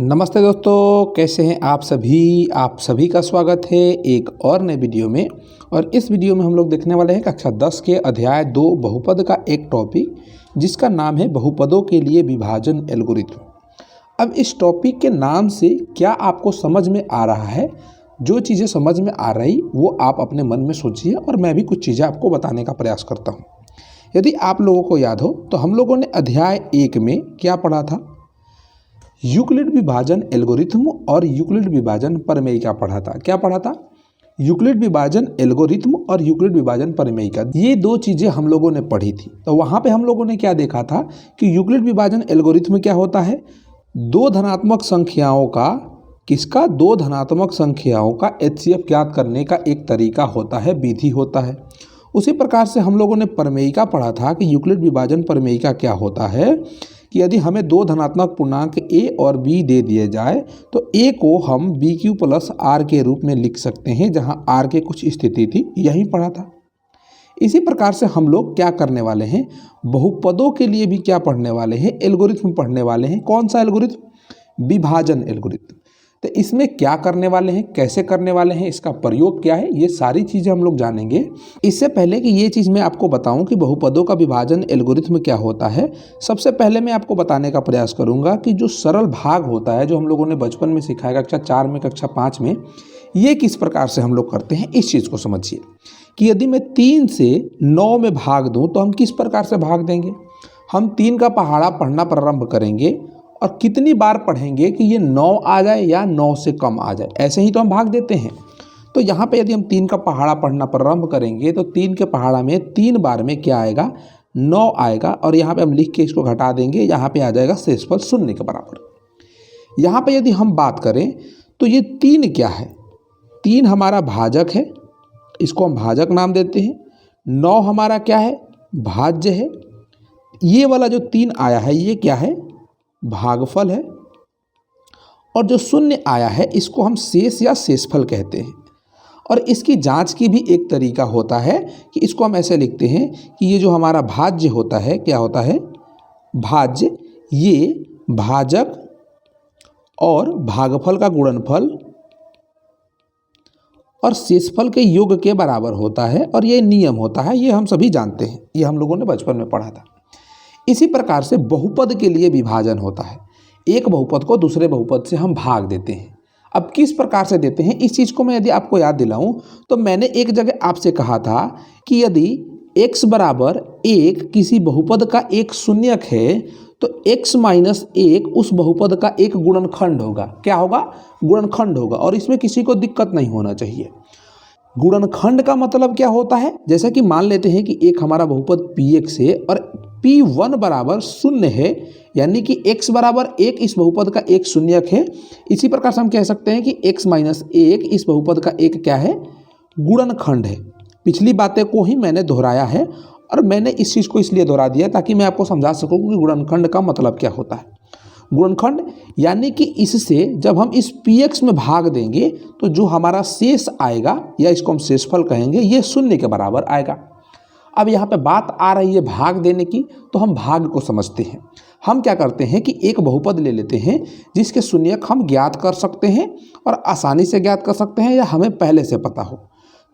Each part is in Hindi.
नमस्ते दोस्तों, कैसे हैं आप सभी का स्वागत है एक और नए वीडियो में। और इस वीडियो में हम लोग देखने वाले हैं कक्षा 10 के अध्याय 2 बहुपद का एक टॉपिक जिसका नाम है बहुपदों के लिए विभाजन एल्गोरिथम। अब इस टॉपिक के नाम से क्या आपको समझ में आ रहा है? जो चीज़ें समझ में आ रही वो आप अपने मन में सोचिए और मैं भी कुछ चीज़ें आपको बताने का प्रयास करता हूँ। यदि आप लोगों को याद हो तो हम लोगों ने अध्याय 1 में क्या पढ़ा था? यूक्लिड विभाजन एल्गोरिथम और यूक्लिड विभाजन प्रमेय का पढ़ा था। क्या पढ़ा था? यूक्लिड विभाजन एल्गोरिथम और यूक्लिड विभाजन प्रमेय का, ये दो चीज़ें हम लोगों ने पढ़ी थी। तो वहाँ पे हम लोगों ने क्या देखा था कि यूक्लिड विभाजन एल्गोरिथम क्या होता है? दो धनात्मक संख्याओं का एचसीएफ ज्ञात करने का एक तरीका होता है, विधि होता है। उसी प्रकार से हम लोगों ने प्रमेयिका पढ़ा था कि यूक्लिड विभाजन प्रमेयिका क्या होता है कि यदि हमें दो धनात्मक पूर्णांक a और b दे दिए जाए तो a को हम bq प्लस r के रूप में लिख सकते हैं, जहां r के कुछ स्थिति थी, यही पढ़ा था। इसी प्रकार से हम लोग क्या करने वाले हैं, बहुपदों के लिए भी क्या पढ़ने वाले हैं, एल्गोरिथम पढ़ने वाले हैं। कौन सा एल्गोरिथम? विभाजन एल्गोरिथम। तो इसमें क्या करने वाले हैं, कैसे करने वाले हैं, इसका प्रयोग क्या है, ये सारी चीज़ें हम लोग जानेंगे। इससे पहले कि ये चीज़ मैं आपको बताऊं कि बहुपदों का विभाजन एल्गोरिथम क्या होता है, सबसे पहले मैं आपको बताने का प्रयास करूंगा कि जो सरल भाग होता है, जो हम लोगों ने बचपन में सीखा है, कक्षा 4 में, कक्षा 5 में, ये किस प्रकार से हम लोग करते हैं, इस चीज़ को समझिए कि यदि मैं 3 से 9 में भाग दूँ तो हम किस प्रकार से भाग देंगे। हम 3 का पहाड़ा पढ़ना प्रारंभ करेंगे और कितनी बार पढ़ेंगे कि ये 9 आ जाए या 9 से कम आ जाए, ऐसे ही तो हम भाग देते हैं। तो यहाँ पे यदि हम 3 का पहाड़ा पढ़ना प्रारंभ करेंगे तो 3 के पहाड़ा में 3 बार में क्या आएगा, 9 आएगा। और यहाँ पे हम लिख के इसको घटा देंगे, यहाँ पे आ जाएगा शेषफल 0 के बराबर। यहाँ पे यदि हम बात करें तो ये 3 क्या है, 3 हमारा भाजक है, इसको हम भाजक नाम देते हैं। 9 हमारा क्या है, भाज्य है। ये वाला जो 3 आया है ये क्या है, भागफल है। और जो 0 आया है इसको हम शेष या शेषफल कहते हैं। और इसकी जांच की भी एक तरीका होता है कि इसको हम ऐसे लिखते हैं कि ये जो हमारा भाज्य होता है, क्या होता है, भाज्य, ये भाजक और भागफल का गुणनफल और शेषफल के योग के बराबर होता है। और ये नियम होता है, ये हम सभी जानते हैं, ये हम लोगों ने बचपन में पढ़ा था। इसी प्रकार से बहुपद के लिए विभाजन होता है। एक बहुपद को दूसरे बहुपद से हम भाग देते हैं। अब किस प्रकार से देते हैं, इस चीज़ को मैं यदि आपको याद दिलाऊं तो मैंने एक जगह आपसे कहा था कि यदि x बराबर 1 किसी बहुपद का एक शून्यक है तो x माइनस 1 उस बहुपद का एक गुणनखंड होगा। क्या होगा? गुणनखंड होगा। और इसमें किसी को दिक्कत नहीं होना चाहिए। गुणनखंड का मतलब क्या होता है, जैसा कि मान लेते हैं कि एक हमारा बहुपद px है और p1 बराबर 0 है, यानी कि x बराबर 1 इस बहुपद का एक शून्यक है। इसी प्रकार से हम कह सकते हैं कि x माइनस 1 इस बहुपद का एक क्या है, गुणनखंड है। पिछली बातें को ही मैंने दोहराया है और मैंने इस चीज़ को इसलिए दोहरा दिया ताकि मैं आपको समझा सकूँ कि गुणनखंड का मतलब क्या होता है। गुणनखंड यानी कि इससे जब हम इस px में भाग देंगे तो जो हमारा शेष आएगा, या इसको हम शेषफल कहेंगे, ये 0 के बराबर आएगा। अब यहाँ पे बात आ रही है भाग देने की, तो हम भाग को समझते हैं। हम क्या करते हैं कि एक बहुपद ले लेते हैं जिसके शून्यक हम ज्ञात कर सकते हैं और आसानी से ज्ञात कर सकते हैं या हमें पहले से पता हो।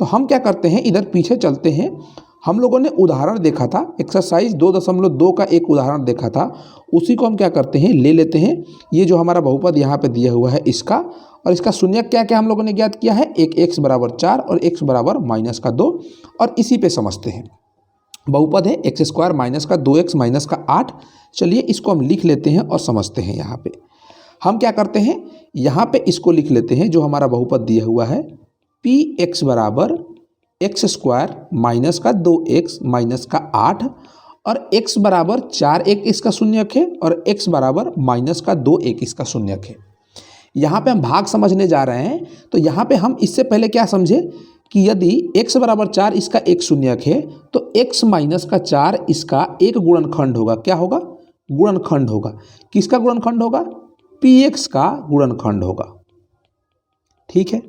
तो हम क्या करते हैं, इधर पीछे चलते हैं। हम लोगों ने उदाहरण देखा था, एक्सरसाइज 2.2 का एक उदाहरण देखा था, उसी को हम क्या करते हैं, ले लेते हैं। ये जो हमारा बहुपद यहाँ पे दिया हुआ है इसका, और इसका शून्यक क्या क्या हम लोगों ने ज्ञात किया है, एक x बराबर 4 और x बराबर माइनस का 2। और इसी पे समझते हैं। बहुपद है x स्क्वायर माइनस का 2x माइनस का 8। चलिए इसको हम लिख लेते हैं और समझते हैं। यहाँ पे हम क्या करते हैं, यहाँ पे इसको लिख लेते हैं, जो हमारा बहुपद दिया हुआ है px बराबर x स्क्वायर माइनस का 2x माइनस का 8 और x बराबर 4 एक इसका शून्यक है और x बराबर माइनस का 2 एक इसका शून्यक है। यहाँ पे हम भाग समझने जा रहे हैं। तो यहाँ पे हम इससे पहले क्या समझे कि यदि x बराबर 4 इसका एक शून्यक है तो x माइनस का 4 इसका एक गुणनखंड होगा। क्या होगा? गुणनखंड होगा। किसका गुणनखंड होगा? px का गुणनखंड होगा। ठीक है,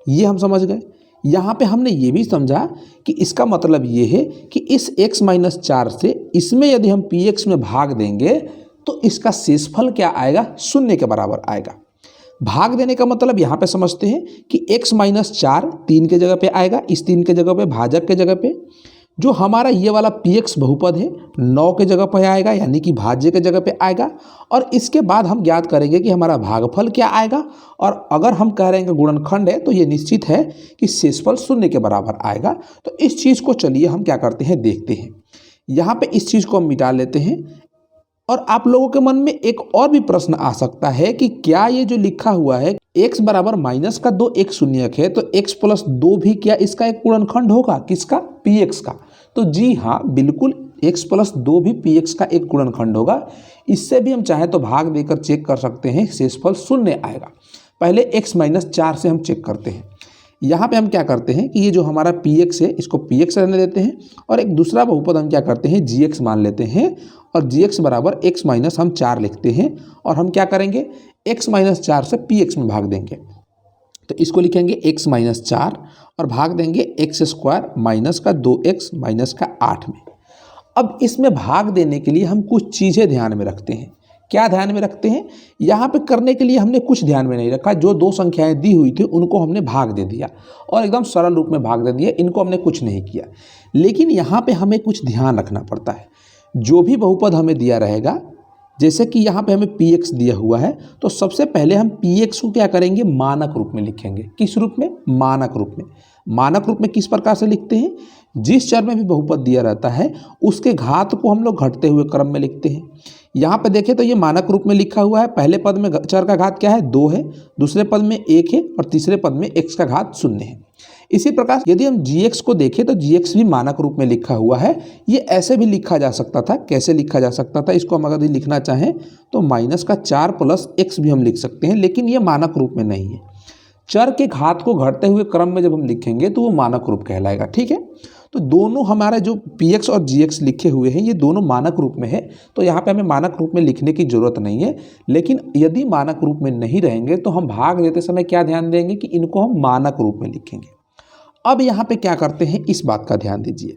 ये हम समझ गए। यहाँ पे हमने ये भी समझा कि इसका मतलब ये है कि इस x माइनस 4 से इसमें यदि हम px में भाग देंगे तो इसका शेषफल क्या आएगा, शून्य के बराबर आएगा। भाग देने का मतलब यहाँ पे समझते हैं कि x माइनस 4 3 के जगह पे आएगा, इस 3 के जगह पे भाजक के जगह पे जो हमारा ये वाला px बहुपद है 9 के जगह पे आएगा, यानी कि भाज्य के जगह पे आएगा। और इसके बाद हम ज्ञात करेंगे कि हमारा भागफल क्या आएगा, और अगर हम कह रहे हैं कि गुणनखंड है तो ये निश्चित है कि शेषफल शून्य के बराबर आएगा। तो इस चीज़ को चलिए हम क्या करते हैं, देखते हैं। यहाँ पे इस चीज़ को हम मिटा लेते हैं। और आप लोगों के मन में एक और भी प्रश्न आ सकता है कि क्या ये जो लिखा हुआ है x बराबर माइनस का 2 एक शून्यक है, तो x प्लस 2 भी क्या इसका एक गुणनखंड होगा, किसका, px का। तो जी हाँ, बिल्कुल x प्लस 2 भी px का एक गुणनखंड होगा। इससे भी हम चाहे तो भाग देकर चेक कर सकते हैं, शेषफल शून्य आएगा। पहले x माइनस 4 से हम चेक करते हैं। यहाँ पे हम क्या करते हैं कि ये जो हमारा px है इसको px रहने देते हैं, और एक दूसरा बहुपद हम क्या करते हैं, gx मान लेते हैं, और gx बराबर x माइनस हम 4 लिखते हैं। और हम क्या करेंगे, x माइनस 4 से px में भाग देंगे। तो इसको लिखेंगे x माइनस 4 और भाग देंगे x स्क्वायर माइनस का 2x माइनस का 8 में। अब इसमें भाग देने के लिए हम कुछ चीज़ें ध्यान में रखते हैं। क्या ध्यान में रखते हैं, यहाँ पे करने के लिए हमने कुछ ध्यान में नहीं रखा। जो 2 संख्याएं दी हुई थी उनको हमने भाग दे दिया और एकदम सरल रूप में भाग दे दिया, इनको हमने कुछ नहीं किया। लेकिन यहाँ पे हमें कुछ ध्यान रखना पड़ता है। जो भी बहुपद हमें दिया रहेगा, जैसे कि यहाँ पे हमें px दिया हुआ है, तो सबसे पहले हम px को क्या करेंगे, मानक रूप में लिखेंगे। किस रूप में, मानक रूप में। मानक रूप में किस प्रकार से लिखते हैं, जिस चर में भी बहुपद दिया रहता है उसके घात को हम लोग घटते हुए क्रम में लिखते हैं। यहाँ पे देखें तो ये मानक रूप में लिखा हुआ है। पहले पद में चर का घात क्या है, 2 है, दूसरे पद में 1 है, और तीसरे पद में x का घात 0 है। इसी प्रकार यदि हम gx को देखें तो gx भी मानक रूप में लिखा हुआ है। ये ऐसे भी लिखा जा सकता था। कैसे लिखा जा सकता था, इसको हम अगर लिखना चाहें तो माइनस का 4 प्लस x भी हम लिख सकते हैं, लेकिन ये मानक रूप में नहीं है। चर के घात को घटते हुए क्रम में जब हम लिखेंगे तो वो मानक रूप कहलाएगा। ठीक है, तो दोनों हमारे जो px और gx लिखे हुए हैं ये दोनों मानक रूप में है, तो यहाँ पे हमें मानक रूप में लिखने की ज़रूरत नहीं है। लेकिन यदि मानक रूप में नहीं रहेंगे तो हम भाग देते समय क्या ध्यान देंगे कि इनको हम मानक रूप में लिखेंगे। अब यहाँ पे क्या करते हैं, इस बात का ध्यान दीजिए।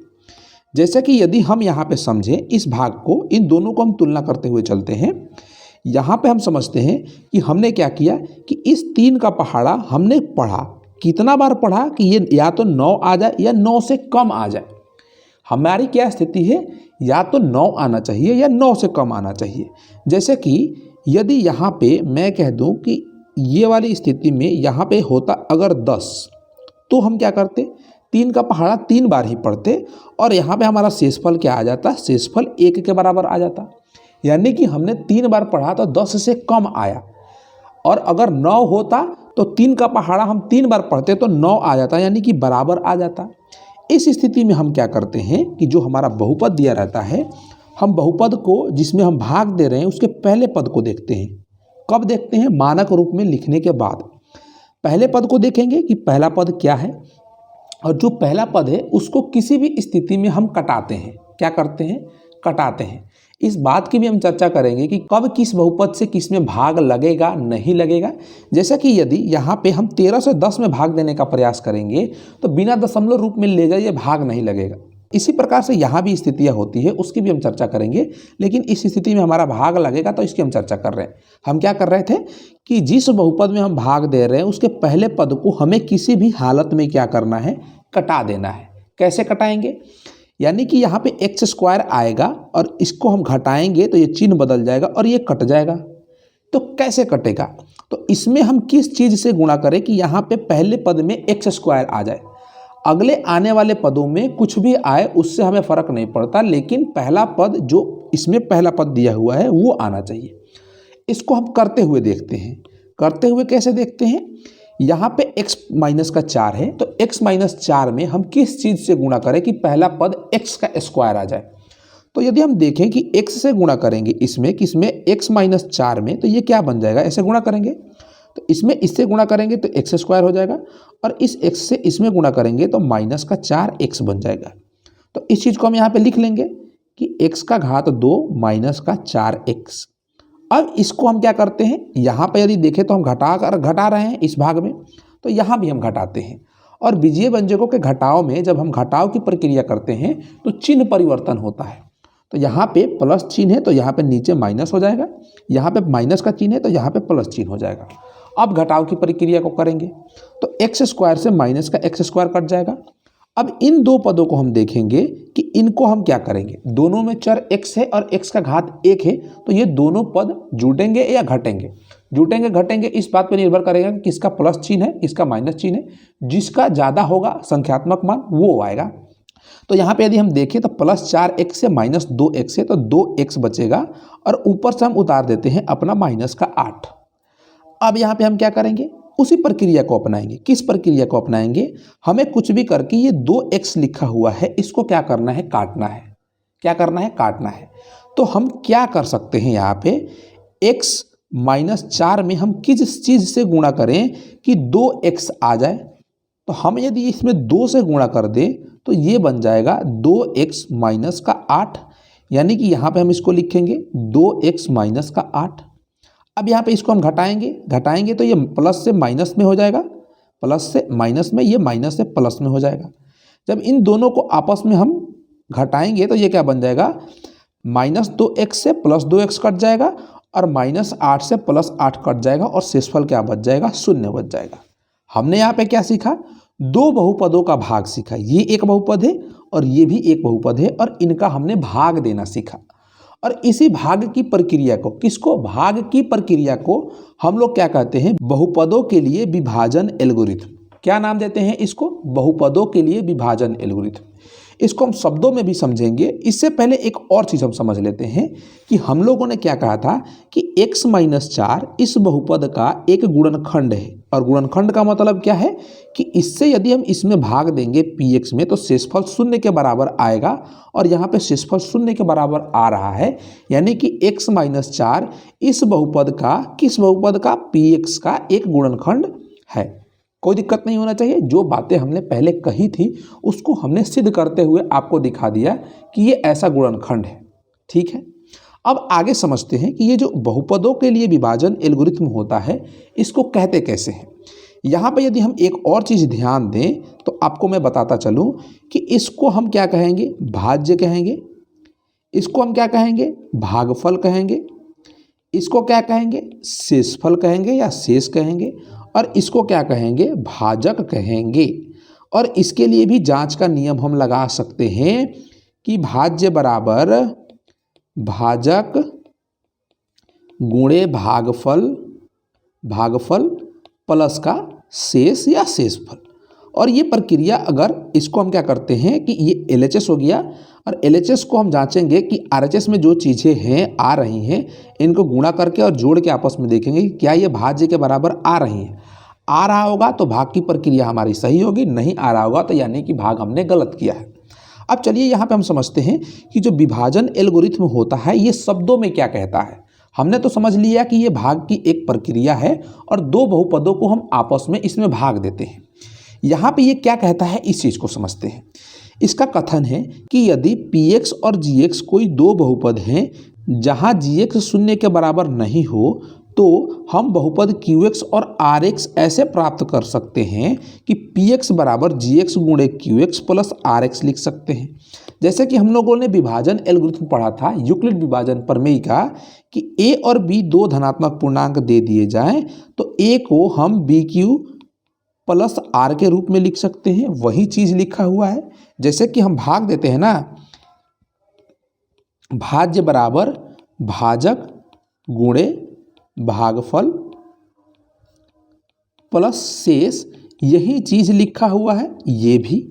जैसे कि यदि हम यहाँ पे समझें इस भाग को, इन दोनों को हम तुलना करते हुए चलते हैं। यहाँ पे हम समझते हैं कि हमने क्या किया कि इस 3 का पहाड़ा हमने पढ़ा, कितना बार पढ़ा कि ये या तो 9 आ जाए या 9 से कम आ जाए। हमारी क्या स्थिति है, या तो 9 आना चाहिए या 9 से कम आना चाहिए। जैसे कि यदि यहाँ पे मैं कह दूँ कि ये वाली स्थिति में यहाँ पे होता अगर 10, तो हम क्या करते, 3 का पहाड़ा 3 बार ही पढ़ते और यहाँ पे हमारा शेषफल क्या आ जाता, शेषफल 1 के बराबर आ जाता। यानी कि हमने 3 बार पढ़ा तो 10 से कम आया। और अगर 9 होता तो 3 का पहाड़ा हम 3 बार पढ़ते तो 9 आ जाता, यानी कि बराबर आ जाता। इस स्थिति में हम क्या करते हैं कि जो हमारा बहुपद दिया रहता है, हम बहुपद को जिसमें हम भाग दे रहे हैं उसके पहले पद को देखते हैं। कब देखते हैं, मानक रूप में लिखने के बाद पहले पद को देखेंगे कि पहला पद क्या है, और जो पहला पद है उसको किसी भी स्थिति में हम कटाते हैं। क्या करते हैं, कटाते हैं। इस बात की भी हम चर्चा करेंगे कि कब किस बहुपद से किस में भाग लगेगा, नहीं लगेगा। जैसा कि यदि यहाँ पे हम 13 से 10 में भाग देने का प्रयास करेंगे तो बिना दशमलव रूप में ले जाइए भाग नहीं लगेगा। इसी प्रकार से यहाँ भी स्थितियाँ होती है, उसकी भी हम चर्चा करेंगे। लेकिन इस स्थिति में हमारा भाग लगेगा तो इसकी हम चर्चा कर रहे हैं। हम क्या कर रहे थे कि जिस बहुपद में हम भाग दे रहे हैं उसके पहले पद को हमें किसी भी हालत में क्या करना है, कटा देना है। कैसे कटाएंगे, यानी कि यहाँ पे एक्स स्क्वायर आएगा और इसको हम घटाएंगे तो ये चिन्ह बदल जाएगा और ये कट जाएगा। तो कैसे कटेगा, तो इसमें हम किस चीज़ से गुणा करें कि यहाँ पे पहले पद में एक्स स्क्वायर आ जाए। अगले आने वाले पदों में कुछ भी आए उससे हमें फ़र्क नहीं पड़ता, लेकिन पहला पद जो इसमें पहला पद दिया हुआ है वो आना चाहिए। इसको हम करते हुए देखते हैं। करते हुए कैसे देखते हैं, यहाँ पे x माइनस का 4 है तो x माइनस 4 में हम किस चीज़ से गुणा करें कि पहला पद x का स्क्वायर आ जाए। तो यदि हम देखें कि x से गुणा करेंगे इसमें किसमें, x माइनस 4 में, तो ये क्या बन जाएगा, ऐसे गुणा करेंगे तो इसमें इससे गुणा करेंगे तो x स्क्वायर हो जाएगा, और इस x से इसमें गुणा करेंगे तो माइनस का 4x बन जाएगा। तो इस चीज़ को हम यहाँ पे लिख लेंगे कि x का घात 2 माइनस का 4x। अब इसको हम क्या करते हैं, यहाँ पे यदि देखें तो हम घटा रहे हैं इस भाग में, तो यहाँ भी हम घटाते हैं। और बीजीय व्यंजकों के घटाव में जब हम घटाव की प्रक्रिया करते हैं तो चिन्ह परिवर्तन होता है। तो यहाँ पे प्लस चिन्ह है तो यहाँ पे नीचे माइनस हो जाएगा, यहाँ पे माइनस का चिन्ह है तो यहाँ पे प्लस चिन्ह हो जाएगा। अब घटाव की प्रक्रिया को करेंगे तो एक्स स्क्वायर से माइनस का एक्स स्क्वायर कट जाएगा। अब इन दो पदों को हम देखेंगे कि इनको हम क्या करेंगे, दोनों में चर x है और x का घात 1 है, तो ये दोनों पद जुटेंगे या घटेंगे। जुटेंगे घटेंगे इस बात पर निर्भर करेगा कि किसका प्लस चिन्ह है किसका माइनस चिन्ह है, जिसका ज़्यादा होगा संख्यात्मक मान वो आएगा। तो यहाँ पे यदि हम देखें तो प्लस 4x से माइनस 2x है तो 2x बचेगा और ऊपर से हम उतार देते हैं अपना माइनस का 8। अब यहाँ पे हम क्या करेंगे, उसी प्रक्रिया को अपनाएंगे। किस प्रक्रिया को अपनाएंगे, हमें कुछ भी करके ये 2x लिखा हुआ है इसको क्या करना है, काटना है। क्या करना है, काटना है। तो हम क्या कर सकते हैं, यहाँ पे x माइनस 4 में हम किस चीज़ से गुणा करें कि 2x आ जाए। तो हम यदि इसमें 2 से गुणा कर दें तो ये बन जाएगा 2x माइनस का 8, यानी कि यहाँ पे हम इसको लिखेंगे 2x माइनस का 8। अब यहाँ पे इसको हम घटाएंगे तो ये प्लस से माइनस में हो जाएगा, प्लस से माइनस में, ये माइनस से प्लस में हो जाएगा। जब इन दोनों को आपस में हम घटाएंगे तो ये क्या बन जाएगा, माइनस 2x से प्लस 2x कट जाएगा और माइनस 8 से प्लस 8 कट जाएगा और शेषफल क्या बच जाएगा, 0 बच जाएगा। हमने यहाँ पे क्या सीखा, दो बहुपदों का भाग सीखा। ये एक बहुपद है और ये भी एक बहुपद है और इनका हमने भाग देना सीखा। और इसी भाग की प्रक्रिया को, किसको, भाग की प्रक्रिया को हम लोग क्या कहते हैं, बहुपदों के लिए विभाजन एल्गोरिथम। क्या नाम देते हैं इसको, बहुपदों के लिए विभाजन एल्गोरिथम। इसको हम शब्दों में भी समझेंगे। इससे पहले एक और चीज़ हम समझ लेते हैं कि हम लोगों ने क्या कहा था कि x माइनस 4 इस बहुपद का एक गुणनखंड है। और गुणनखंड का मतलब क्या है कि इससे यदि हम इसमें भाग देंगे px में तो शेषफल 0 के बराबर आएगा। और यहाँ पे शेषफल 0 के बराबर आ रहा है, यानी कि x माइनस 4 इस बहुपद का, किस बहुपद का, px का एक गुणनखंड है। कोई दिक्कत नहीं होना चाहिए। जो बातें हमने पहले कही थी उसको हमने सिद्ध करते हुए आपको दिखा दिया कि ये ऐसा गुणनखंड है। ठीक है, अब आगे समझते हैं कि ये जो बहुपदों के लिए विभाजन एल्गोरिथम होता है इसको कहते कैसे हैं। यहाँ पे यदि हम एक और चीज़ ध्यान दें तो आपको मैं बताता चलूँ कि इसको हम क्या कहेंगे, भाज्य कहेंगे। इसको हम क्या कहेंगे, भागफल कहेंगे। इसको क्या कहेंगे, शेषफल कहेंगे या शेष कहेंगे। और इसको क्या कहेंगे, भाजक कहेंगे। और इसके लिए भी जांच का नियम हम लगा सकते हैं कि भाज्य बराबर भाजक गुणे भागफल, भागफल प्लस का शेष या शेषफल। और ये प्रक्रिया, अगर इसको हम क्या करते हैं कि ये LHS हो गया और LHS को हम जांचेंगे कि RHS में जो चीज़ें हैं आ रही हैं इनको गुणा करके और जोड़ के आपस में देखेंगे कि क्या ये भाज्य के बराबर आ रही हैं। आ रहा होगा तो भाग की प्रक्रिया हमारी सही होगी, नहीं आ रहा होगा तो यानी कि भाग हमने गलत किया है। अब चलिए यहाँ पे हम समझते हैं कि जो विभाजन एल्गोरिथम होता है ये शब्दों में क्या कहता है। हमने तो समझ लिया कि ये भाग की एक प्रक्रिया है और दो बहुपदों को हम आपस में इसमें भाग देते हैं। यहाँ पे ये क्या कहता है इस चीज़ को समझते हैं। इसका कथन है कि यदि px और gx कोई दो बहुपद हैं जहाँ gx 0 के बराबर नहीं हो तो हम बहुपद qx और rx ऐसे प्राप्त कर सकते हैं कि px बराबर gx गुणे qx प्लस rx लिख सकते हैं। जैसे कि हम लोगों ने विभाजन एल्गोरिथम पढ़ा था, यूक्लिड विभाजन प्रमेय का, कि a और b दो धनात्मक पूर्णांक दे दिए जाएं तो a को हम bq प्लस r के रूप में लिख सकते हैं। वही चीज़ लिखा हुआ है। जैसे कि हम भाग देते हैं ना, भाज्य बराबर भाजक गुणे भागफल प्लस शेष, यही चीज़ लिखा हुआ है। ये भी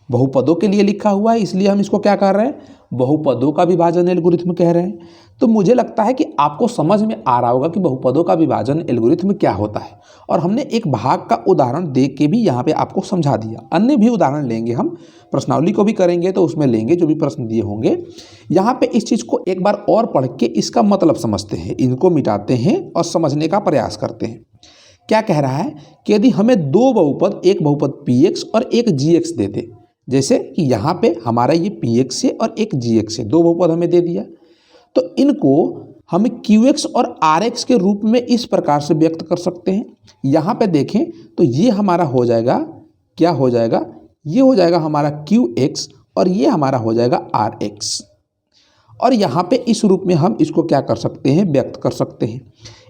बहुपदों के लिए लिखा हुआ है, इसलिए हम इसको क्या कर रहे हैं, बहुपदों का विभाजन एल्गोरिथम कह रहे हैं। तो मुझे लगता है कि आपको समझ में आ रहा होगा कि बहुपदों का विभाजन एल्गोरिथम क्या होता है। और हमने एक भाग का उदाहरण दे के भी यहाँ पे आपको समझा दिया। अन्य भी उदाहरण लेंगे, हम प्रश्नावली को भी करेंगे तो उसमें लेंगे जो भी प्रश्न दिए होंगे। यहाँ पे इस चीज़ को एक बार और पढ़ के इसका मतलब समझते हैं, इनको मिटाते हैं और समझने का प्रयास करते हैं। क्या कह रहा है कि यदि हमें दो बहुपद, एक बहुपद px और एक gx देते, जैसे कि यहाँ पे हमारा ये px है और एक gx है, दो बहुपद हमें दे दिया, तो इनको हम qx और rx के रूप में इस प्रकार से व्यक्त कर सकते हैं। यहाँ पे देखें तो ये हमारा हो जाएगा, क्या हो जाएगा, ये हो जाएगा हमारा qx और ये हमारा हो जाएगा rx। और यहाँ पे इस रूप में हम इसको क्या कर सकते हैं, व्यक्त कर सकते हैं।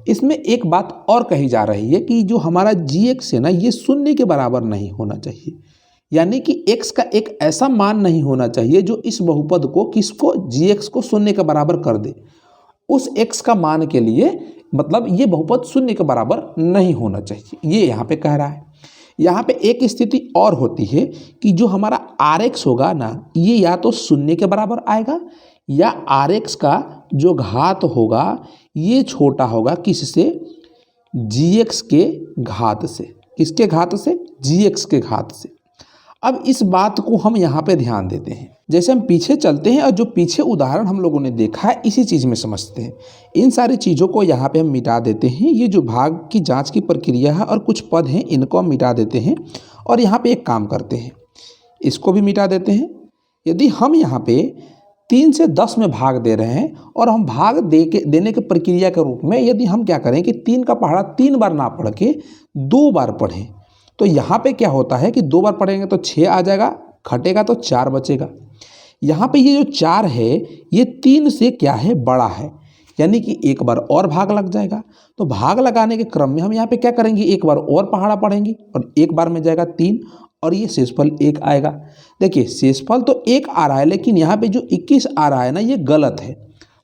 इसमें एक बात और कही जा रही है कि जो हमारा gx है ना, ये शून्य के बराबर नहीं होना चाहिए, यानी कि x का एक ऐसा मान नहीं होना चाहिए जो इस बहुपद को किसको, gx को शून्य के बराबर कर दे। उस x का मान के लिए मतलब ये बहुपद शून्य के बराबर नहीं होना चाहिए, ये यहाँ पे कह रहा है। यहाँ पे एक स्थिति और होती है कि जो हमारा rx होगा ना, ये या तो शून्य के बराबर आएगा या rx का जो घात होगा ये छोटा होगा किससे, gx के घात से। किसके घात से, gx के घात से। अब इस बात को हम यहाँ पे ध्यान देते हैं, जैसे हम पीछे चलते हैं और जो पीछे उदाहरण हम लोगों ने देखा है इसी चीज़ में समझते हैं। इन सारी चीज़ों को यहाँ पे हम मिटा देते हैं। ये जो भाग की जांच की प्रक्रिया है और कुछ पद हैं इनको हम मिटा देते हैं और यहाँ पे एक काम करते हैं, इसको भी मिटा देते हैं। यदि हम यहाँ पे 3 से 10 में भाग दे रहे हैं और हम भाग देने के प्रक्रिया के रूप में यदि हम क्या करें कि 3 का पहाड़ा 3 बार ना पढ़ के 2 बार पढ़ें, तो यहाँ पे क्या होता है कि 2 बार पढ़ेंगे तो 6 आ जाएगा, घटेगा तो 4 बचेगा। यहाँ पे ये जो 4 है ये 3 से क्या है, बड़ा है, यानी कि एक बार और भाग लग जाएगा। तो भाग लगाने के क्रम में हम यहाँ पे क्या करेंगे, एक बार और पहाड़ा पढ़ेंगे और एक बार में जाएगा 3 और ये शेषफल 1 आएगा। देखिए शेषफल तो 1 आ रहा है, लेकिन यहाँ पे जो 21 आ रहा है ना, ये गलत है,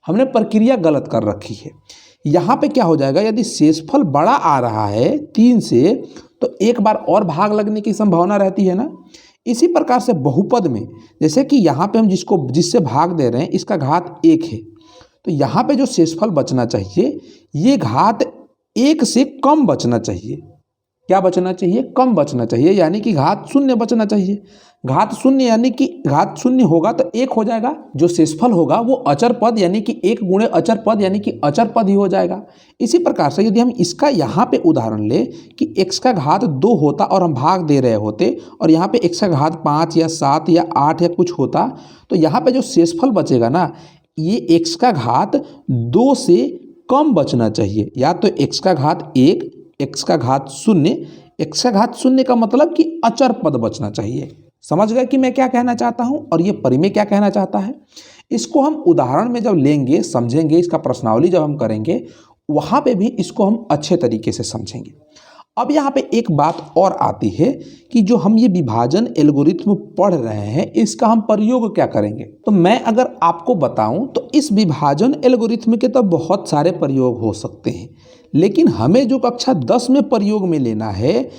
हमने प्रक्रिया गलत कर रखी है। यहाँ पे क्या हो जाएगा, यदि शेषफल बड़ा आ रहा है 3 से तो एक बार और भाग लगने की संभावना रहती है ना। इसी प्रकार से बहुपद में जैसे कि यहाँ पे हम जिससे भाग दे रहे हैं इसका घात 1 है, तो यहाँ पे जो शेषफल बचना चाहिए ये घात 1 से कम बचना चाहिए। क्या बचना चाहिए, कम बचना चाहिए, यानी कि घात 0 बचना चाहिए। घात 0 यानी कि घात 0 होगा तो 1 हो जाएगा। जो शेषफल होगा वो अचर पद यानी कि 1 गुणे अचर पद यानी कि अचर पद ही हो जाएगा। इसी प्रकार से यदि हम इसका यहाँ पे उदाहरण ले कि x का घात 2 होता और हम भाग दे रहे होते और यहाँ पे x का घात 5 या 7 या 8 या कुछ होता, तो यहाँ पे जो शेषफल बचेगा ना, ये x का घात 2 से कम बचना चाहिए। या तो x का घात 1, x का घात 0, x का घात 0 का मतलब कि अचर पद बचना चाहिए। समझ गए कि मैं क्या कहना चाहता हूँ और ये परिमेय क्या कहना चाहता है। इसको हम उदाहरण में जब लेंगे, समझेंगे, इसका प्रश्नावली जब हम करेंगे वहाँ पे भी इसको हम अच्छे तरीके से समझेंगे। अब यहाँ पे एक बात और आती है कि जो हम ये विभाजन एल्गोरिथ्म पढ़ रहे हैं इसका हम प्रयोग क्या करेंगे। तो मैं अगर आपको बताऊं तो इस विभाजन एल्गोरिथ्म के तो बहुत सारे प्रयोग हो सकते हैं, लेकिन हमें जो कक्षा 10 में प्रयोग में लेना है,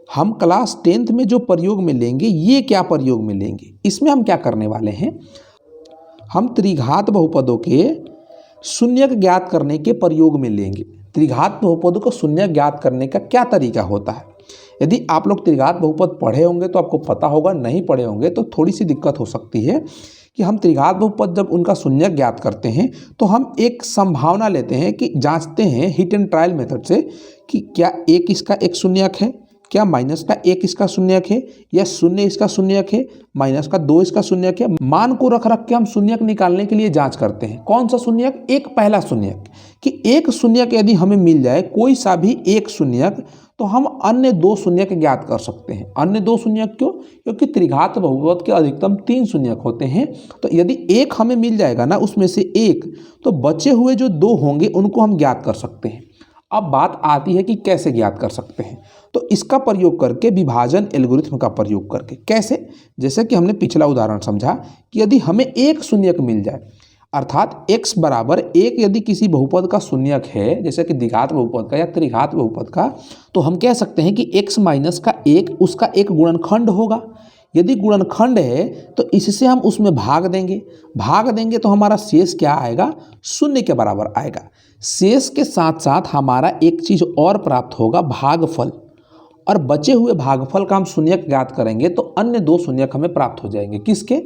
हम क्लास 10th में जो प्रयोग में लेंगे, ये क्या प्रयोग में लेंगे, इसमें हम क्या करने वाले हैं, हम त्रिघात बहुपदों के शून्यक ज्ञात करने के प्रयोग में लेंगे। त्रिघात बहुपदों को शून्य ज्ञात करने का क्या तरीका होता है। यदि आप लोग त्रिघात बहुपद पढ़े होंगे तो आपको पता होगा, नहीं पढ़े होंगे तो थोड़ी सी दिक्कत हो सकती है कि हम त्रिघात बहुपद जब उनका शून्य ज्ञात करते हैं तो हम एक संभावना लेते हैं कि जांचते हैं हिट एंड ट्रायल मेथड से कि क्या एक इसका एक शून्यक है, क्या माइनस का 1 इसका शून्यक है, या 0 इसका शून्यक है, माइनस का 2 इसका शून्यक है। मान को रख के हम शून्यक निकालने के लिए जांच करते हैं। कौन सा शून्यक, एक पहला शून्यक, कि एक शून्यक यदि हमें मिल जाए, कोई सा भी एक शून्यक, तो हम अन्य 2 शून्यक ज्ञात कर सकते हैं। अन्य 2 शून्यक क्यों, क्योंकि त्रिघात बहुपद के अधिकतम 3 शून्यक होते हैं। तो यदि एक हमें मिल जाएगा ना उसमें से एक, तो बचे हुए जो 2 होंगे उनको हम ज्ञात कर सकते हैं। अब बात आती है कि कैसे ज्ञात कर सकते हैं। तो इसका प्रयोग करके, विभाजन एल्गोरिथ्म का प्रयोग करके। कैसे, जैसे कि हमने पिछला उदाहरण समझा कि यदि हमें एक शून्यक मिल जाए, अर्थात x बराबर 1 यदि किसी बहुपद का शून्यक है, जैसे कि द्विघात बहुपद का या त्रिघात बहुपद का, तो हम कह सकते हैं कि x माइनस का 1 उसका एक गुणनखंड होगा। यदि गुणनखंड है तो इससे हम उसमें भाग देंगे तो हमारा शेष क्या आएगा, 0 के बराबर आएगा। शेष के साथ साथ हमारा एक चीज़ और प्राप्त होगा, भागफल, और बचे हुए भागफल का हम शून्यक ज्ञात करेंगे तो अन्य 2 शून्यक हमें प्राप्त हो जाएंगे। किसके,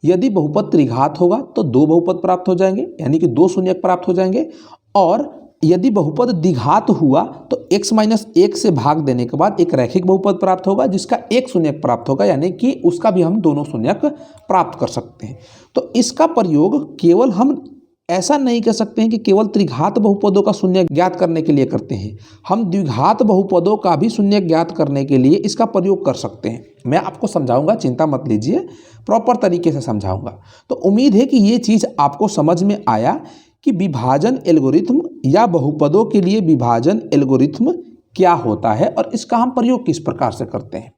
यदि बहुपद त्रिघात होगा तो 2 बहुपद प्राप्त हो जाएंगे, यानी कि 2 शून्यक प्राप्त हो जाएंगे। और यदि बहुपद द्विघात हुआ तो x माइनस 1 से भाग देने के बाद एक रैखिक बहुपद प्राप्त होगा जिसका एक शून्यक प्राप्त होगा, यानी कि उसका भी हम दोनों शून्यक प्राप्त कर सकते हैं। तो इसका प्रयोग केवल हम ऐसा नहीं कह सकते हैं कि केवल त्रिघात बहुपदों का शून्य ज्ञात करने के लिए करते हैं, हम द्विघात बहुपदों का भी शून्य ज्ञात करने के लिए इसका प्रयोग कर सकते हैं। मैं आपको समझाऊंगा, चिंता मत लीजिए, प्रॉपर तरीके से समझाऊंगा। तो उम्मीद है कि ये चीज़ आपको समझ में आया कि विभाजन एल्गोरिथ्म या बहुपदों के लिए विभाजन एल्गोरिथ्म क्या होता है और इसका हम प्रयोग किस प्रकार से करते हैं।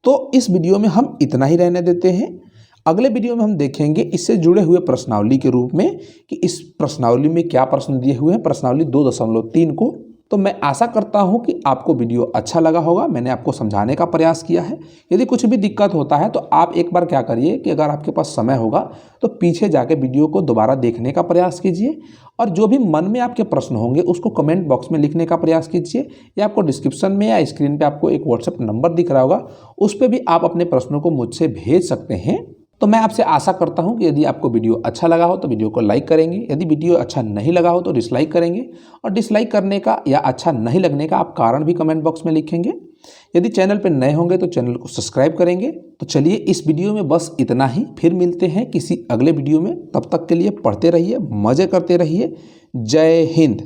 तो इस वीडियो में हम इतना ही रहने देते हैं। अगले वीडियो में हम देखेंगे इससे जुड़े हुए प्रश्नावली के रूप में कि इस प्रश्नावली में क्या प्रश्न दिए हुए हैं, प्रश्नावली 2.3 को। तो मैं आशा करता हूं कि आपको वीडियो अच्छा लगा होगा। मैंने आपको समझाने का प्रयास किया है। यदि कुछ भी दिक्कत होता है तो आप एक बार क्या करिए कि अगर आपके पास समय होगा तो पीछे जाके वीडियो को दोबारा देखने का प्रयास कीजिए और जो भी मन में आपके प्रश्न होंगे उसको कमेंट बॉक्स में लिखने का प्रयास कीजिए, या आपको डिस्क्रिप्शन में या स्क्रीन पे आपको एक व्हाट्सएप नंबर दिख रहा होगा, उस पर भी आप अपने प्रश्नों को मुझसे भेज सकते हैं। तो मैं आपसे आशा करता हूं कि यदि आपको वीडियो अच्छा लगा हो तो वीडियो को लाइक करेंगे, यदि वीडियो अच्छा नहीं लगा हो तो डिसलाइक करेंगे, और डिसलाइक करने का या अच्छा नहीं लगने का आप कारण भी कमेंट बॉक्स में लिखेंगे। यदि चैनल पर नए होंगे तो चैनल को सब्सक्राइब करेंगे। तो चलिए इस वीडियो में बस इतना ही, फिर मिलते हैं किसी अगले वीडियो में। तब तक के लिए पढ़ते रहिए, मज़े करते रहिए। जय हिंद।